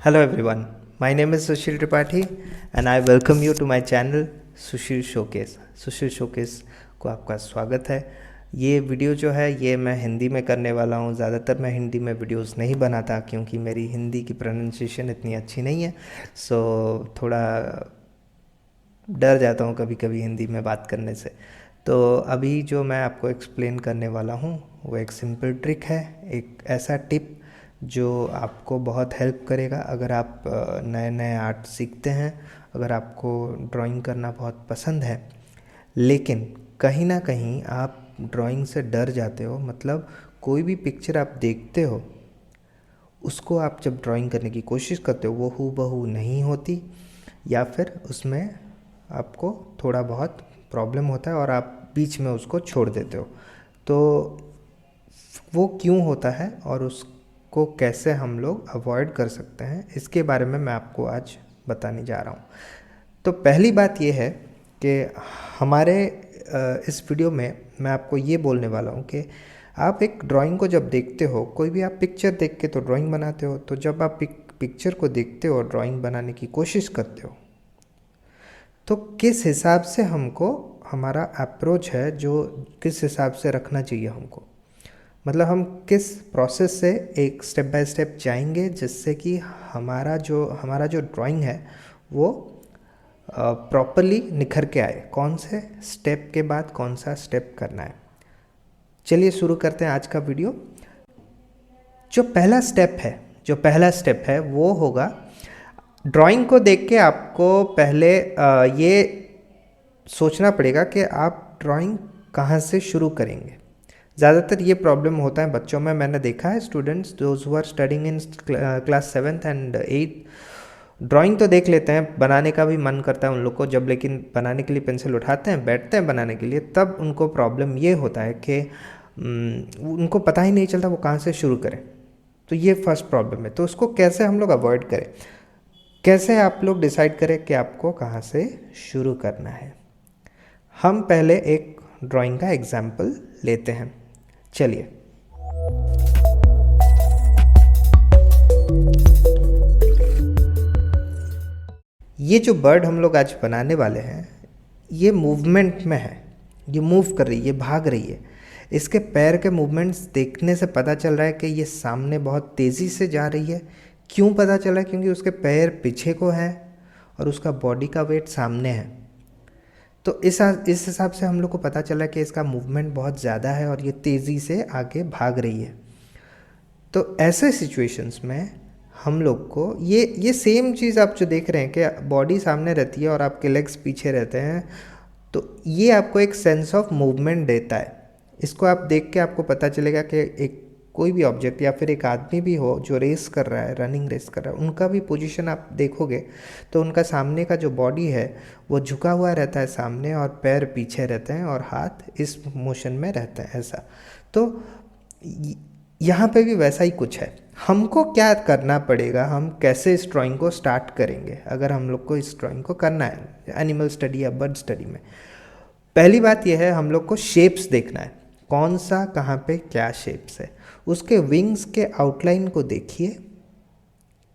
Hello everyone, my name is Sushil Tripathi and I welcome you to my channel Sushil showcase. Sushil showcase को आपका स्वागत है। ये video जो है ये मैं हिंदी में करने वाला हूँ। ज़्यादातर मैं हिंदी में वीडियोस नहीं बनाता क्योंकि मेरी हिंदी की प्रोनाउंसिएशन इतनी अच्छी नहीं है, सो थोड़ा डर जाता हूँ कभी कभी हिंदी में बात करने से। तो अभी जो मैं आपको एक्सप्लेन करने वाला हूँ वो एक सिंपल ट्रिक है, एक ऐसा टिप जो आपको बहुत हेल्प करेगा अगर आप नए नए आर्ट सीखते हैं, अगर आपको ड्राइंग करना बहुत पसंद है लेकिन कहीं ना कहीं आप ड्राइंग से डर जाते हो। मतलब कोई भी पिक्चर आप देखते हो उसको आप जब ड्राइंग करने की कोशिश करते हो वो हूबहू नहीं होती या फिर उसमें आपको थोड़ा बहुत प्रॉब्लम होता है और आप बीच में उसको छोड़ देते हो। तो वो क्यों होता है और उसको कैसे हम लोग अवॉइड कर सकते हैं, इसके बारे में मैं आपको आज बताने जा रहा हूँ। तो पहली बात ये है कि हमारे इस वीडियो में मैं आपको ये बोलने वाला हूँ कि आप एक ड्राइंग को जब देखते हो, कोई भी आप पिक्चर देख के तो ड्राइंग बनाते हो, तो जब आप पिक्चर को देखते हो और ड्राइंग बनाने की कोशिश करते हो तो किस हिसाब से हमको हमारा अप्रोच है, जो किस हिसाब से रखना चाहिए हमको, मतलब हम किस प्रोसेस से एक स्टेप बाय स्टेप जाएंगे जिससे कि हमारा जो ड्राइंग है वो प्रॉपरली निखर के आए। कौन से स्टेप के बाद कौन सा स्टेप करना है, चलिए शुरू करते हैं आज का वीडियो। जो पहला स्टेप है वो होगा, ड्राइंग को देख के आपको पहले ये सोचना पड़ेगा कि आप ड्राइंग कहाँ से शुरू करेंगे। ज़्यादातर ये प्रॉब्लम होता है बच्चों में, मैंने देखा है students those who are studying in class 7th and 8th drawing तो देख लेते हैं, बनाने का भी मन करता है उन लोग को जब, लेकिन बनाने के लिए पेंसिल उठाते हैं, बैठते हैं बनाने के लिए, तब उनको प्रॉब्लम ये होता है कि उनको पता ही नहीं चलता वो कहाँ से शुरू करें। तो ये फर्स्ट प्रॉब्लम है। तो उसको कैसे हम लोग अवॉइड करें, कैसे आप लोग डिसाइड करें कि आपको कहाँ से शुरू करना है। हम पहले एक ड्राइंग का एग्जाम्पल लेते हैं, चलिए। ये जो बर्ड हम लोग आज बनाने वाले हैं ये मूवमेंट में है, ये मूव कर रही है, ये भाग रही है। इसके पैर के मूवमेंट्स देखने से पता चल रहा है कि ये सामने बहुत तेज़ी से जा रही है। क्यों पता चल रहा है? क्योंकि उसके पैर पीछे को हैं और उसका बॉडी का वेट सामने है। तो इस हिसाब से हम लोग को पता चला कि इसका मूवमेंट बहुत ज़्यादा है और ये तेज़ी से आगे भाग रही है। तो ऐसे सिचुएशंस में हम लोग को ये सेम चीज़ आप जो देख रहे हैं कि बॉडी सामने रहती है और आपके लेग्स पीछे रहते हैं, तो ये आपको एक सेंस ऑफ मूवमेंट देता है। इसको आप देख के आपको पता चलेगा कि एक कोई भी ऑब्जेक्ट या फिर एक आदमी भी हो जो रेस कर रहा है, रनिंग रेस कर रहा है, उनका भी पोजीशन आप देखोगे तो उनका सामने का जो बॉडी है वो झुका हुआ रहता है सामने और पैर पीछे रहते हैं और हाथ इस मोशन में रहता है, ऐसा। तो यहाँ पे भी वैसा ही कुछ है। हमको क्या करना पड़ेगा, हम कैसे इस ड्राइंग को स्टार्ट करेंगे अगर हम लोग को इस ड्राइंग को करना है एनिमल स्टडी या बर्ड स्टडी में। पहली बात यह है, हम लोग को शेप्स देखना है, कौन सा कहाँ पे क्या शेप्स है। उसके विंग्स के आउटलाइन को देखिए,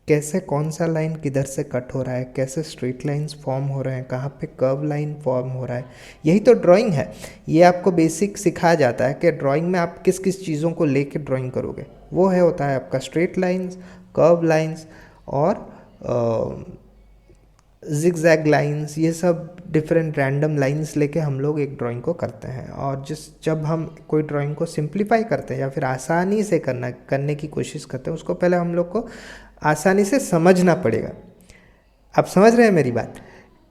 कैसे कौन सा लाइन किधर से कट हो रहा है, कैसे स्ट्रेट लाइंस फॉर्म हो रहे हैं, कहाँ पे कर्व लाइन फॉर्म हो रहा है। यही तो ड्राइंग है। ये आपको बेसिक सिखाया जाता है कि ड्राइंग में आप किस किस चीज़ों को लेके ड्राइंग करोगे। वो होता है आपका स्ट्रेट लाइंस, कर्व लाइंस और जिगजैग लाइंस। ये सब डिफरेंट रैंडम लाइंस लेके हम लोग एक ड्राइंग को करते हैं। और जब हम कोई ड्राइंग को सिंप्लीफाई करते हैं या फिर आसानी से करने की कोशिश करते हैं, उसको पहले हम लोग को आसानी से समझना पड़ेगा। आप समझ रहे हैं मेरी बात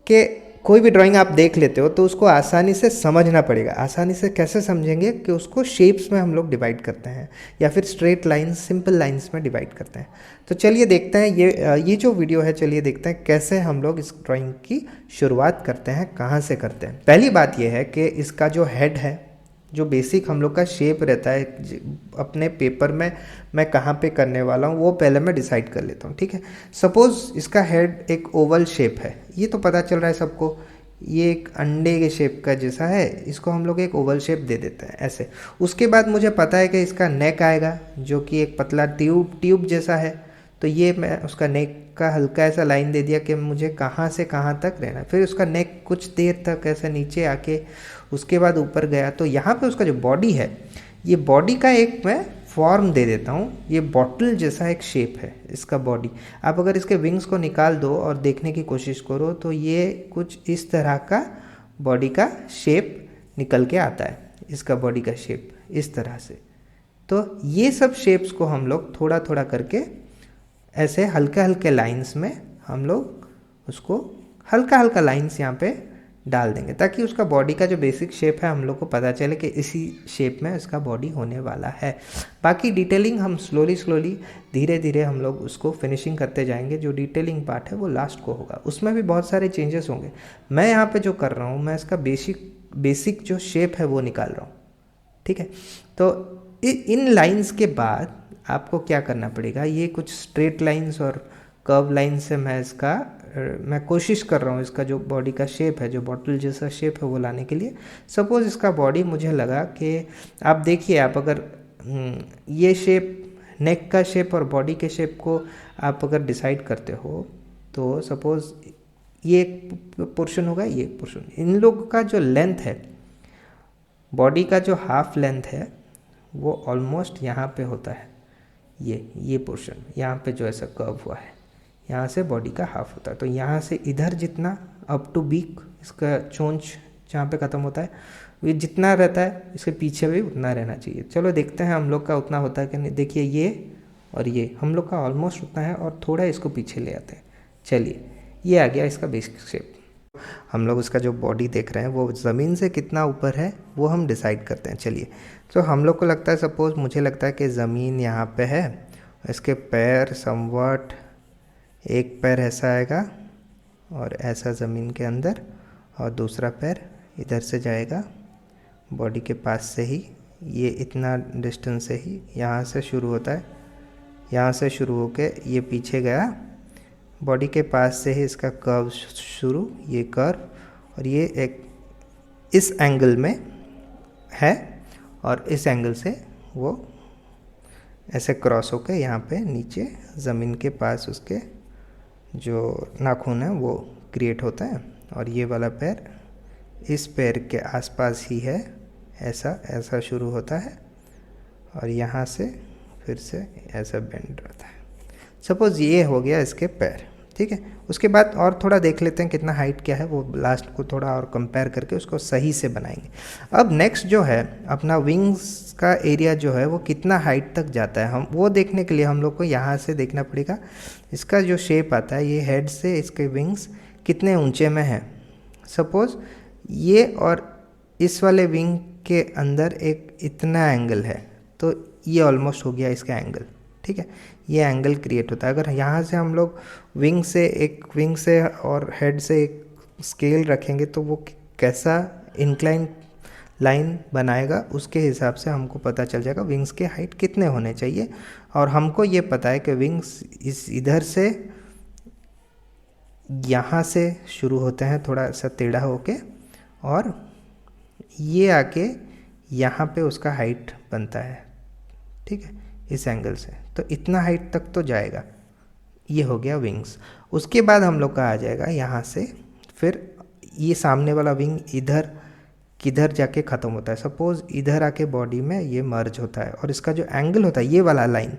कि कोई भी ड्राइंग आप देख लेते हो तो उसको आसानी से समझना पड़ेगा। आसानी से कैसे समझेंगे कि उसको शेप्स में हम लोग डिवाइड करते हैं या फिर स्ट्रेट लाइंस, सिंपल लाइंस में डिवाइड करते हैं। तो चलिए देखते हैं ये जो वीडियो है, चलिए देखते हैं कैसे हम लोग इस ड्राइंग की शुरुआत करते हैं, कहाँ से करते हैं। पहली बात यह है कि इसका जो हेड है, जो बेसिक हम लोग का शेप रहता है अपने पेपर में, मैं कहाँ पे करने वाला हूँ वो पहले मैं डिसाइड कर लेता हूँ, ठीक है। सपोज़ इसका हेड एक ओवल शेप है, ये तो पता चल रहा है सबको, ये एक अंडे के शेप का जैसा है, इसको हम लोग एक ओवल शेप दे देते हैं ऐसे। उसके बाद मुझे पता है कि इसका नेक आएगा जो कि एक पतला ट्यूब जैसा है, तो ये मैं उसका नेक हल्का हल्का ऐसा लाइन दे दिया कि मुझे कहाँ से कहाँ तक रहना। फिर उसका नेक कुछ देर तक ऐसा नीचे आके उसके बाद ऊपर गया। तो यहाँ पे उसका जो बॉडी है, ये बॉडी का एक मैं फॉर्म दे देता हूँ। ये बॉटल जैसा एक शेप है इसका बॉडी। आप अगर इसके विंग्स को निकाल दो और देखने की कोशिश करो तो ये कुछ इस तरह का बॉडी का शेप निकल के आता है, इसका बॉडी का शेप इस तरह से। तो ये सब शेप्स को हम लोग थोड़ा थोड़ा करके ऐसे हल्के हल्के लाइंस में हम लोग उसको हल्का हल्का लाइंस यहाँ पे डाल देंगे, ताकि उसका बॉडी का जो बेसिक शेप है हम लोग को पता चले कि इसी शेप में इसका बॉडी होने वाला है। बाकी डिटेलिंग हम स्लोली धीरे धीरे हम लोग उसको फिनिशिंग करते जाएंगे। जो डिटेलिंग पार्ट है वो लास्ट को होगा, उसमें भी बहुत सारे चेंजेस होंगे। मैं यहाँ पे जो कर रहा हूँ, मैं इसका बेसिक जो शेप है वो निकाल रहा हूँ, ठीक है। तो इन लाइंस के बाद आपको क्या करना पड़ेगा, ये कुछ स्ट्रेट लाइंस और कर्व लाइन से मैं कोशिश कर रहा हूँ इसका जो बॉडी का शेप है, जो बॉटल जैसा शेप है वो लाने के लिए। सपोज़ इसका बॉडी मुझे लगा कि आप देखिए, आप अगर ये शेप, नेक का शेप और बॉडी के शेप को आप अगर डिसाइड करते हो तो सपोज़ ये एक पोर्शन होगा, ये एक पोर्शन। इन लोगों का जो लेंथ है, बॉडी का जो हाफ लेंथ है वो ऑलमोस्ट यहाँ पे होता है। ये पोर्शन यहाँ पे जो ऐसा कर्व हुआ है, यहाँ से बॉडी का हाफ होता है। तो यहाँ से इधर जितना अप टू बीक, इसका चोंच जहाँ पे ख़त्म होता है, ये जितना रहता है इसके पीछे भी उतना रहना चाहिए। चलो देखते हैं हम लोग का उतना होता है कि नहीं। देखिए ये और ये हम लोग का ऑलमोस्ट उतना है, और थोड़ा इसको पीछे ले आते हैं। चलिए, ये आ गया इसका बेसिक शेप। हम लोग उसका जो बॉडी देख रहे हैं वो ज़मीन से कितना ऊपर है वो हम डिसाइड करते हैं। चलिए, तो हम लोग को लगता है, सपोज़ मुझे लगता है कि ज़मीन यहाँ पे है, इसके पैर समवट, एक पैर ऐसा आएगा और ऐसा ज़मीन के अंदर, और दूसरा पैर इधर से जाएगा बॉडी के पास से ही, ये इतना डिस्टेंस से ही यहाँ से शुरू होता है, यहाँ से शुरू होके ये पीछे गया, बॉडी के पास से ही इसका कर्व शुरू, ये कर्व, और ये एक इस एंगल में है, और इस एंगल से वो ऐसे क्रॉस होकर यहाँ पे नीचे ज़मीन के पास उसके जो नाखून है वो क्रिएट होता है। और ये वाला पैर इस पैर के आसपास ही है, ऐसा शुरू होता है, और यहाँ से फिर से ऐसा बेंड रहता है। सपोज़ ये हो गया इसके पैर, ठीक है। उसके बाद और थोड़ा देख लेते हैं कितना हाइट क्या है, वो लास्ट को थोड़ा और कंपेयर करके उसको सही से बनाएंगे। अब नेक्स्ट जो है अपना विंग्स का एरिया जो है वो कितना हाइट तक जाता है, हम वो देखने के लिए हम लोग को यहाँ से देखना पड़ेगा। इसका जो शेप आता है, ये हेड से इसके विंग्स कितने ऊंचे में है। सपोज़ ये और इस वाले विंग के अंदर एक इतना एंगल है, तो ये ऑलमोस्ट हो गया इसका एंगल, ठीक है। ये एंगल क्रिएट होता है। अगर यहाँ से हम लोग विंग से और हेड से एक स्केल रखेंगे तो वो कैसा इंक्लाइन लाइन बनाएगा, उसके हिसाब से हमको पता चल जाएगा विंग्स के हाइट कितने होने चाहिए। और हमको ये पता है कि विंग्स इधर से यहाँ से शुरू होते हैं थोड़ा सा टेढ़ा होके, और ये आके यहाँ पे उसका हाइट बनता है, ठीक है, इस एंगल से। तो इतना हाइट तक तो जाएगा। ये हो गया विंग्स। उसके बाद हम लोग का आ जाएगा यहाँ से, फिर ये सामने वाला विंग इधर किधर जाके ख़त्म होता है। सपोज़ इधर आके बॉडी में ये मर्ज होता है, और इसका जो एंगल होता है, ये वाला लाइन,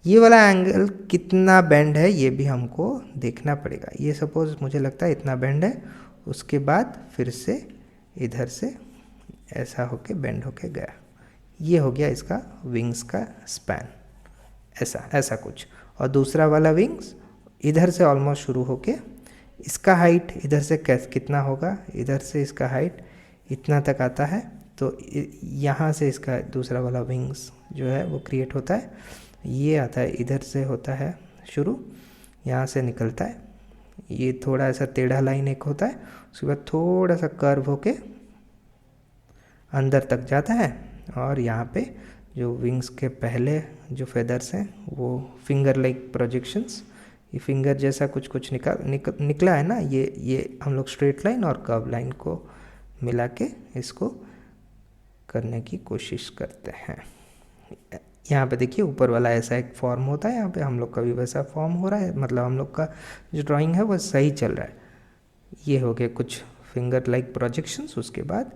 ये वाला एंगल कितना बेंड है ये भी हमको देखना पड़ेगा। ये सपोज़ मुझे लगता है इतना बेंड है, उसके बाद फिर से इधर से ऐसा होके बेंड होके गया। ये हो गया इसका विंग्स का स्पैन, ऐसा कुछ। और दूसरा वाला विंग्स इधर से ऑलमोस्ट शुरू होके इसका हाइट इधर से कितना होगा, इधर से इसका हाइट इतना तक आता है। तो यहाँ से इसका दूसरा वाला विंग्स जो है वो क्रिएट होता है। ये आता है इधर से होता है शुरू, यहाँ से निकलता है, ये थोड़ा ऐसा टेढ़ा लाइन एक होता है, उसके बाद थोड़ा सा कर्व होके अंदर तक जाता है। और यहाँ पे जो विंग्स के पहले जो फेदर्स हैं वो फिंगर लाइक प्रोजेक्शंस, ये फिंगर जैसा कुछ निकला है ना, ये हम लोग स्ट्रेट लाइन और कर्व लाइन को मिला के इसको करने की कोशिश करते हैं। यहाँ पे देखिए ऊपर वाला ऐसा एक फॉर्म होता है, यहाँ पे हम लोग का भी वैसा फॉर्म हो रहा है, मतलब हम लोग का जो ड्राइंग है वो सही चल रहा है। ये हो गया कुछ फिंगर लाइक प्रोजेक्शंस। उसके बाद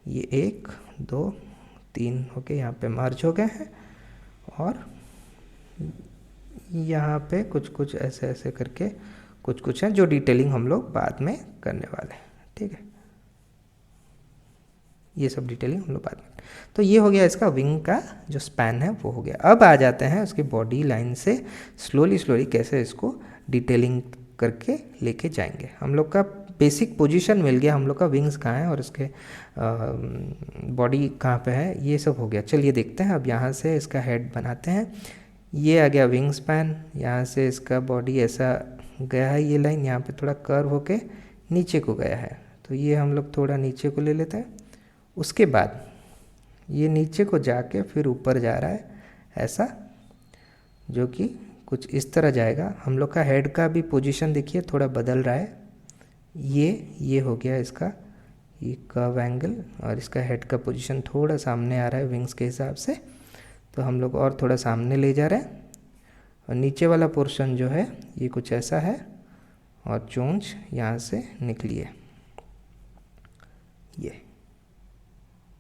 ये 1 2 3 हो गए, यहाँ पे मर्ज हो गए हैं, और यहाँ पे कुछ कुछ ऐसे ऐसे करके कुछ कुछ हैं जो डिटेलिंग हम लोग बाद में करने वाले हैं, ठीक है। ये सब डिटेलिंग हम लोग बाद में। तो ये हो गया इसका विंग का जो स्पैन है वो हो गया। अब आ जाते हैं उसकी बॉडी लाइन से स्लोली स्लोली कैसे इसको डिटेलिंग करके लेके जाएंगे। हम लोग का बेसिक पोजीशन मिल गया, हम लोग का विंग्स कहाँ है और इसके बॉडी कहाँ पे है, ये सब हो गया। चलिए देखते हैं। अब यहाँ से इसका हेड बनाते हैं। ये आ गया विंग स्पैन, यहाँ से इसका बॉडी ऐसा गया है, ये लाइन यहाँ पे थोड़ा कर्व होके नीचे को गया है, तो ये हम लोग थोड़ा नीचे को ले लेते हैं। उसके बाद ये नीचे को जाके फिर ऊपर जा रहा है ऐसा, जो कि कुछ इस तरह जाएगा। हम लोग का हेड का भी पोजीशन देखिए थोड़ा बदल रहा है। ये हो गया इसका ये कर्व एंगल, और इसका हेड का पोजीशन थोड़ा सामने आ रहा है विंग्स के हिसाब से, तो हम लोग और थोड़ा सामने ले जा रहे हैं। और नीचे वाला पोर्शन जो है ये कुछ ऐसा है, और चोंच यहाँ से निकली है, ये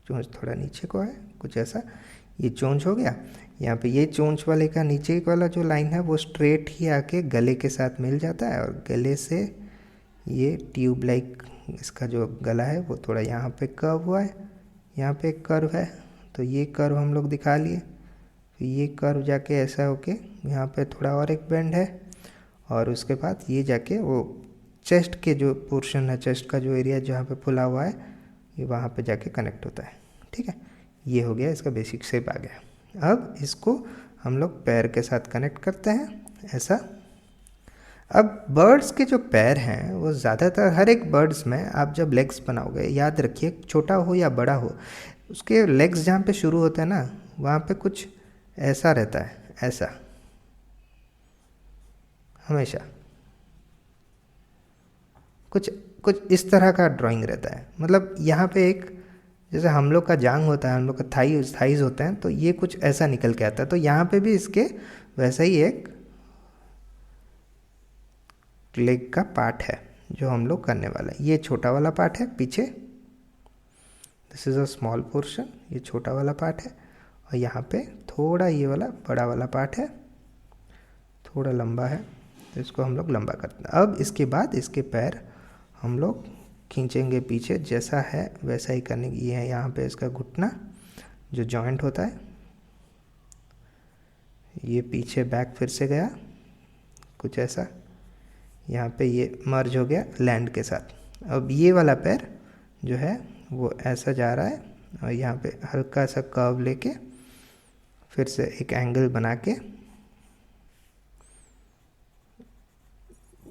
चोंच थोड़ा नीचे को है कुछ ऐसा, ये चोंच हो गया। यहाँ पे ये चोंच वाले का नीचे वाला जो लाइन है वो स्ट्रेट ही आके गले के साथ मिल जाता है, और गले से ये ट्यूब लाइक इसका जो गला है वो थोड़ा यहाँ पे कर्व हुआ है, यहाँ पे एक कर्व है, तो ये कर्व हम लोग दिखा लिए। फिर ये कर्व जाके ऐसा होके यहाँ पे थोड़ा और एक बेंड है, और उसके बाद ये जाके वो चेस्ट के जो पोर्शन है, चेस्ट का जो एरिया जहाँ पे फुला हुआ है, ये वहाँ पे जाके कनेक्ट होता है, ठीक है। ये हो गया इसका बेसिक शेप आ गया। अब इसको हम लोग पैर के साथ कनेक्ट करते हैं ऐसा। अब बर्ड्स के जो पैर हैं वो ज़्यादातर हर एक बर्ड्स में आप जब लेग्स बनाओगे, याद रखिए छोटा हो या बड़ा हो, उसके लेग्स जहाँ पे शुरू होते हैं ना वहाँ पे कुछ ऐसा रहता है, ऐसा हमेशा कुछ कुछ इस तरह का ड्राइंग रहता है। मतलब यहाँ पे एक जैसे हम लोग का जांग होता है, हम लोग का थाइज होते हैं, तो ये कुछ ऐसा निकल के आता है। तो यहाँ पे भी इसके वैसा ही एक लेग का पार्ट है जो हम लोग करने वाला है। ये छोटा वाला पार्ट है पीछे, this is a small portion, ये छोटा वाला पार्ट है, और यहाँ पे थोड़ा ये वाला बड़ा वाला पार्ट है, थोड़ा लंबा है, तो इसको हम लोग लंबा करते हैं। अब इसके बाद इसके पैर हम लोग खींचेंगे पीछे, जैसा है वैसा ही करने की है। यहाँ पे इसका घुटना जो जॉइंट होता है, ये पीछे बैक फिर से गया कुछ ऐसा, यहाँ पे ये मर्ज हो गया लैंड के साथ। अब ये वाला पैर जो है वो ऐसा जा रहा है, और यहाँ पे हल्का सा कर्व लेके फिर से एक एंगल बना के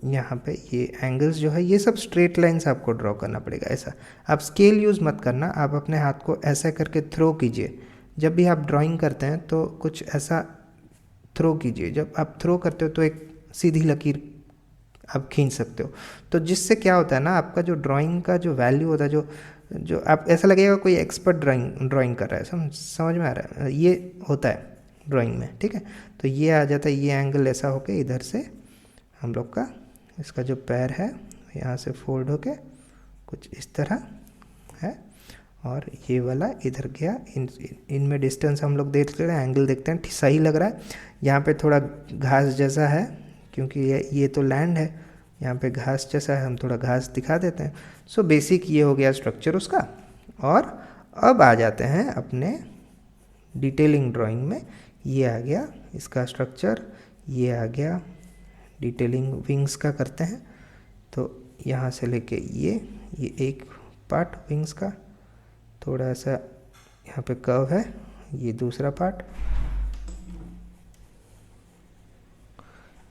यहाँ पे ये एंगल्स जो है ये सब स्ट्रेट लाइंस आपको ड्रॉ करना पड़ेगा ऐसा। आप स्केल यूज़ मत करना, आप अपने हाथ को ऐसा करके थ्रो कीजिए। जब भी आप ड्राइंग करते हैं तो कुछ ऐसा थ्रो कीजिए। जब आप थ्रो करते हो तो एक सीधी लकीर आप खींच सकते हो, तो जिससे क्या होता है ना, आपका जो ड्राइंग का जो वैल्यू होता है, जो आप ऐसा लगेगा कोई एक्सपर्ट ड्राइंग कर रहा है। समझ में आ रहा है? ये होता है ड्राइंग में, ठीक है। तो ये आ जाता है, ये एंगल ऐसा होके इधर से हम लोग का इसका जो पैर है यहाँ से फोल्ड होके कुछ इस तरह है, और ये वाला इधर गया। इनमें डिस्टेंस हम लोग देख रहे हैं, एंगल देखते हैं सही लग रहा है। यहाँ पे थोड़ा घास जैसा है क्योंकि ये तो लैंड है, यहाँ पे घास जैसा है, हम थोड़ा घास दिखा देते हैं। सो बेसिक ये हो गया स्ट्रक्चर उसका। और अब आ जाते हैं अपने डिटेलिंग ड्राइंग में। ये आ गया इसका स्ट्रक्चर, ये आ गया डिटेलिंग विंग्स का करते हैं। तो यहाँ से लेके ये एक पार्ट विंग्स का थोड़ा सा यहाँ पे कर्व है, ये दूसरा पार्ट,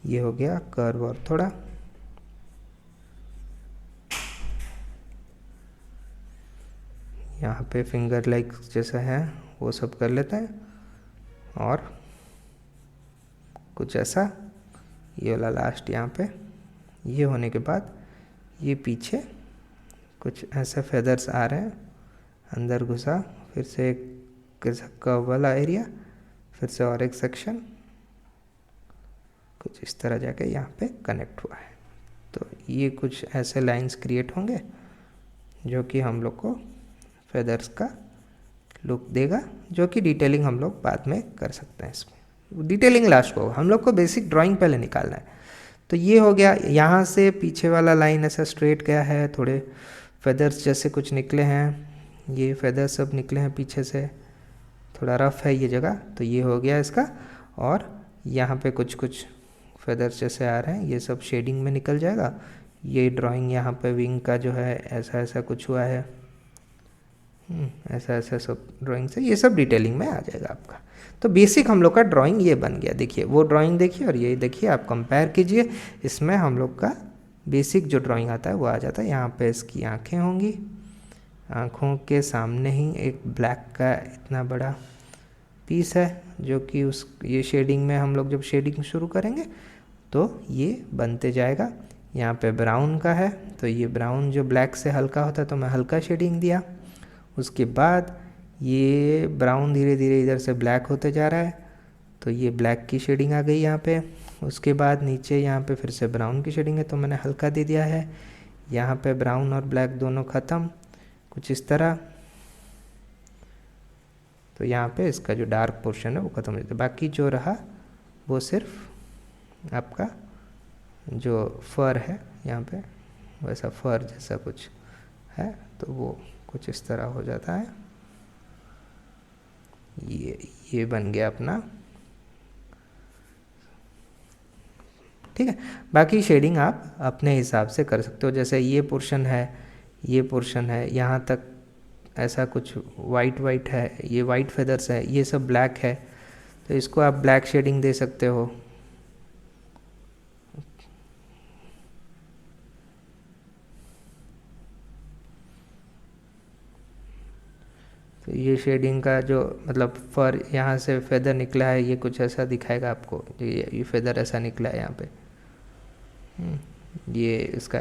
ये हो गया कर्व और थोड़ा यहाँ पे फिंगर लाइक जैसा है वो सब कर लेते हैं, और कुछ ऐसा ये वाला लास्ट यहाँ पे। ये होने के बाद ये पीछे कुछ ऐसे फेदर्स आ रहे हैं अंदर घुसा, फिर से एक कर्व वाला एरिया, फिर से और एक सेक्शन कुछ इस तरह जाके यहाँ पे कनेक्ट हुआ है। तो ये कुछ ऐसे लाइंस क्रिएट होंगे जो कि हम लोग को फेदर्स का लुक देगा, जो कि डिटेलिंग हम लोग बाद में कर सकते हैं। इसमें डिटेलिंग लास्ट को, हम लोग को बेसिक ड्राइंग पहले निकालना है। तो ये हो गया। यहाँ से पीछे वाला लाइन ऐसा स्ट्रेट गया है, थोड़े फेदर्स जैसे कुछ निकले हैं, ये फेदर्स सब निकले हैं पीछे से, थोड़ा रफ है ये जगह। तो ये हो गया इसका। और यहाँ पे कुछ कुछ फेदर्स जैसे आ रहे हैं, ये सब शेडिंग में निकल जाएगा। ये ड्राइंग यहाँ पे विंग का जो है ऐसा ऐसा कुछ हुआ है, ऐसा ऐसा सब ड्राइंग से ये सब डिटेलिंग में आ जाएगा आपका। तो बेसिक हम लोग का ड्राइंग ये बन गया। देखिए वो ड्राइंग देखिए और ये देखिए, आप कंपेयर कीजिए। इसमें हम लोग का बेसिक जो ड्राइंग आता है वो आ जाता है। यहाँ पे इसकी आँखें होंगी, आँखों के सामने ही एक ब्लैक का इतना बड़ा पीस है जो कि ये शेडिंग में हम लोग जब शेडिंग शुरू करेंगे तो ये बनते जाएगा। यहाँ पे ब्राउन का है, तो ये ब्राउन जो ब्लैक से हल्का होता है तो मैं हल्का शेडिंग दिया। उसके बाद ये ब्राउन धीरे धीरे इधर से ब्लैक होते जा रहा है, तो ये ब्लैक की शेडिंग आ गई यहाँ पे। उसके बाद नीचे यहाँ पे फिर से ब्राउन की शेडिंग है तो मैंने हल्का दे दिया है। यहाँ पे ब्राउन और ब्लैक दोनों ख़त्म, कुछ इस तरह। तो यहाँ पे इसका जो डार्क पोर्शन है वो ख़त्म हो जाता है। बाकी जो रहा वो सिर्फ आपका जो फर है यहाँ पे, वैसा फर जैसा कुछ है, तो वो कुछ इस तरह हो जाता है। ये बन गया अपना, ठीक है। बाकी शेडिंग आप अपने हिसाब से कर सकते हो। जैसे ये पोर्शन है, ये पोर्शन है, यहाँ तक ऐसा कुछ वाइट वाइट है, ये वाइट फेदर्स है, ये सब ब्लैक है, तो इसको आप ब्लैक शेडिंग दे सकते हो। तो ये शेडिंग का जो मतलब फर यहाँ से फेदर निकला है, ये कुछ ऐसा दिखाएगा आपको। ये फेदर ऐसा निकला है यहाँ पे, ये इसका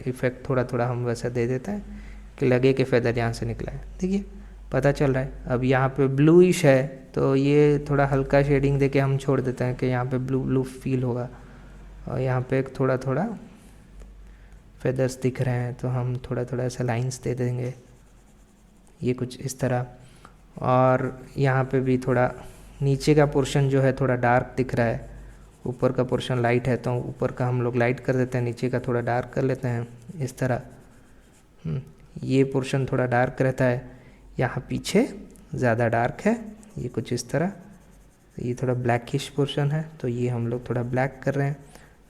इफेक्ट थोड़ा थोड़ा हम वैसा दे देते हैं कि लगे कि फेदर यहाँ से निकला है। देखिए पता चल रहा है। अब यहाँ पे ब्लूइश है तो ये थोड़ा हल्का शेडिंग देके हम छोड़ देते हैं कि यहाँ पे ब्लू ब्लू फील होगा। और यहाँ पे थोड़ा थोड़ा फेदर्स दिख रहे हैं तो हम थोड़ा थोड़ा ऐसा लाइंस दे देंगे, ये कुछ इस तरह। और यहाँ पे भी थोड़ा नीचे का पोर्शन जो है थोड़ा डार्क दिख रहा है, ऊपर का पोर्शन लाइट है तो ऊपर का हम लोग लाइट कर देते हैं, नीचे का थोड़ा डार्क कर लेते हैं इस तरह। ये पोर्शन थोड़ा डार्क रहता है, यहाँ पीछे ज़्यादा डार्क है, ये कुछ इस तरह। ये थोड़ा ब्लैकिश पोर्शन है तो ये हम लोग थोड़ा ब्लैक कर रहे हैं,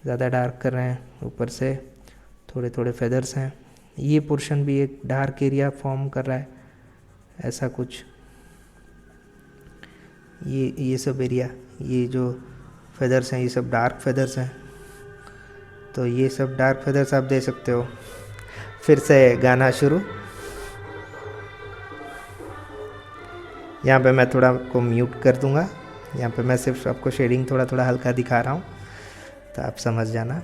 ज़्यादा डार्क कर रहे हैं। ऊपर से थोड़े थोड़े फेदर्स हैं, ये पोर्शन भी एक डार्क एरिया फॉर्म कर रहा है, ऐसा कुछ। ये सब एरिया, ये जो फेदर्स हैं ये सब डार्क फेदर्स हैं, तो ये सब डार्क फेदर्स आप दे सकते हो। फिर से गाना शुरू। यहाँ पे मैं थोड़ा को म्यूट कर दूँगा, यहाँ पे मैं सिर्फ आपको शेडिंग थोड़ा थोड़ा हल्का दिखा रहा हूँ तो आप समझ जाना।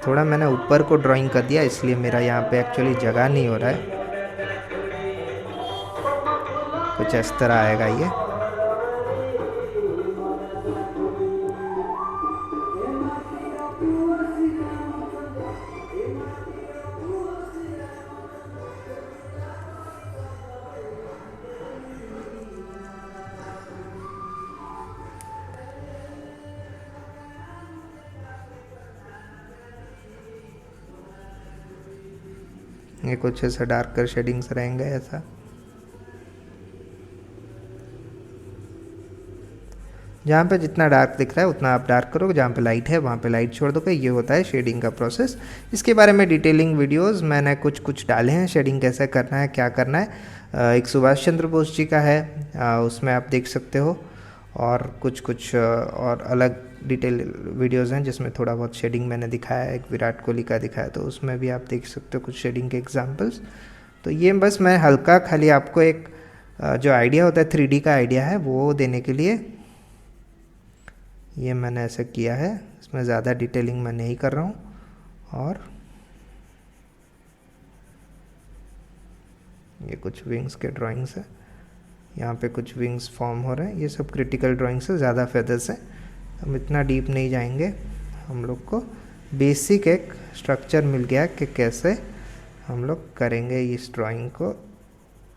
थोड़ा मैंने ऊपर को ड्राइंग कर दिया इसलिए मेरा यहाँ पे एक्चुअली जगह नहीं हो रहा है, कुछ इस तरह आएगा ये। ये कुछ ऐसा डार्कर शेडिंग्स रहेंगे ऐसा। जहाँ पे जितना डार्क दिख रहा है उतना आप डार्क करोगे, जहाँ पे लाइट है वहाँ पे लाइट छोड़ दोगे। ये होता है शेडिंग का प्रोसेस। इसके बारे में डिटेलिंग वीडियोस मैंने कुछ डाले हैं, शेडिंग कैसे करना है, क्या करना है। एक सुभाष चंद्र बोस जी का है, उसमें आप देख सकते हो। और कुछ और अलग डिटेल वीडियोज़ हैं जिसमें थोड़ा बहुत शेडिंग मैंने दिखाया है। एक विराट कोहली का दिखाया तो उसमें भी आप देख सकते हो कुछ शेडिंग के एग्जाम्पल्स। तो ये बस मैं हल्का खाली आपको एक जो आइडिया होता है 3D का आइडिया है वो देने के लिए ये मैंने ऐसा किया है। इसमें ज़्यादा डिटेलिंग मैं नहीं कर रहा हूँ। और ये कुछ विंग्स के ड्राइंग्स है, यहाँ पे कुछ विंग्स फॉर्म हो रहे हैं, ये सब क्रिटिकल ड्राइंग्स है, ज़्यादा फेदर्स हैं, हम इतना डीप नहीं जाएंगे। हम लोग को बेसिक एक स्ट्रक्चर मिल गया कि कैसे हम लोग करेंगे इस ड्राइंग को,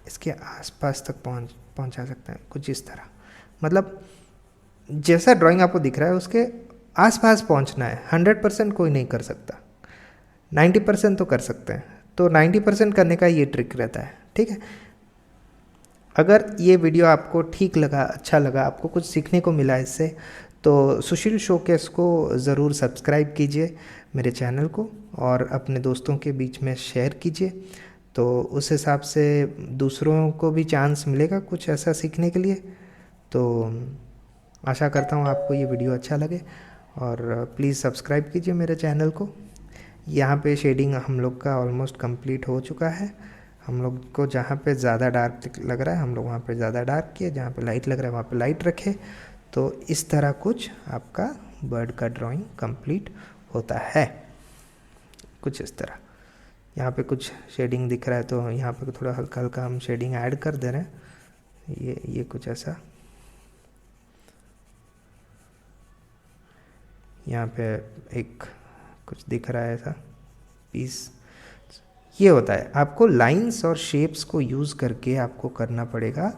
इसके आसपास तक पहुंचा सकते हैं कुछ इस तरह। मतलब जैसा ड्राइंग आपको दिख रहा है उसके आसपास पहुंचना है। 100% कोई नहीं कर सकता, 90% तो कर सकते हैं, तो 90% करने का ये ट्रिक रहता है, ठीक है। अगर ये वीडियो आपको ठीक लगा, अच्छा लगा, आपको कुछ सीखने को मिला इससे, तो सुशील शोकेस को ज़रूर सब्सक्राइब कीजिए मेरे चैनल को, और अपने दोस्तों के बीच में शेयर कीजिए, तो उस हिसाब से दूसरों को भी चांस मिलेगा कुछ ऐसा सीखने के लिए। तो आशा करता हूँ आपको ये वीडियो अच्छा लगे, और प्लीज़ सब्सक्राइब कीजिए मेरे चैनल को। यहाँ पे शेडिंग हम लोग का ऑलमोस्ट कंप्लीट हो चुका है। हम लोग को जहाँ पे ज़्यादा डार्क लग रहा है हम लोग वहाँ पे ज़्यादा डार्क किए, जहाँ पे लाइट लग रहा है वहाँ पे लाइट रखे। तो इस तरह कुछ आपका बर्ड का ड्राइंग कंप्लीट होता है, कुछ इस तरह। यहाँ पे कुछ शेडिंग दिख रहा है तो यहाँ पे थोड़ा हल्का हल्का हम शेडिंग ऐड कर दे रहे हैं। ये कुछ ऐसा, यहाँ पे एक कुछ दिख रहा है ऐसा पीस। ये होता है, आपको लाइंस और शेप्स को यूज़ करके आपको करना पड़ेगा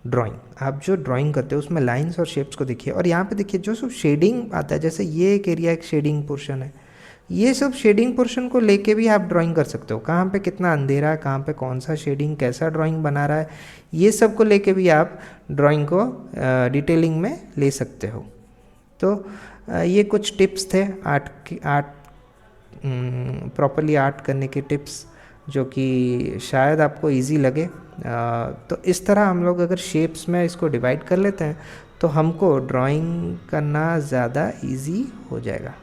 ड्राइंग। आप जो ड्राइंग करते हो उसमें लाइंस और शेप्स को देखिए, और यहाँ पे देखिए जो सब शेडिंग आता है, जैसे ये एक एरिया एक शेडिंग पोर्शन है, ये सब शेडिंग पोर्शन को लेके भी आप ड्राइंग कर सकते हो। कहाँ पे कितना अंधेरा है, कहाँ पे कौन सा शेडिंग कैसा ड्राइंग बना रहा है, ये सब को लेके भी आप ड्राइंग को डिटेलिंग में ले सकते हो। तो ये कुछ टिप्स थे आर्ट प्रॉपरली आर्ट करने के टिप्स, जो कि शायद आपको इजी लगे। तो इस तरह हम लोग अगर शेप्स में इसको डिवाइड कर लेते हैं तो हमको ड्राइंग करना ज़्यादा इजी हो जाएगा,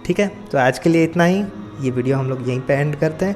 ठीक है। तो आज के लिए इतना ही, ये वीडियो हम लोग यहीं पे एंड करते हैं।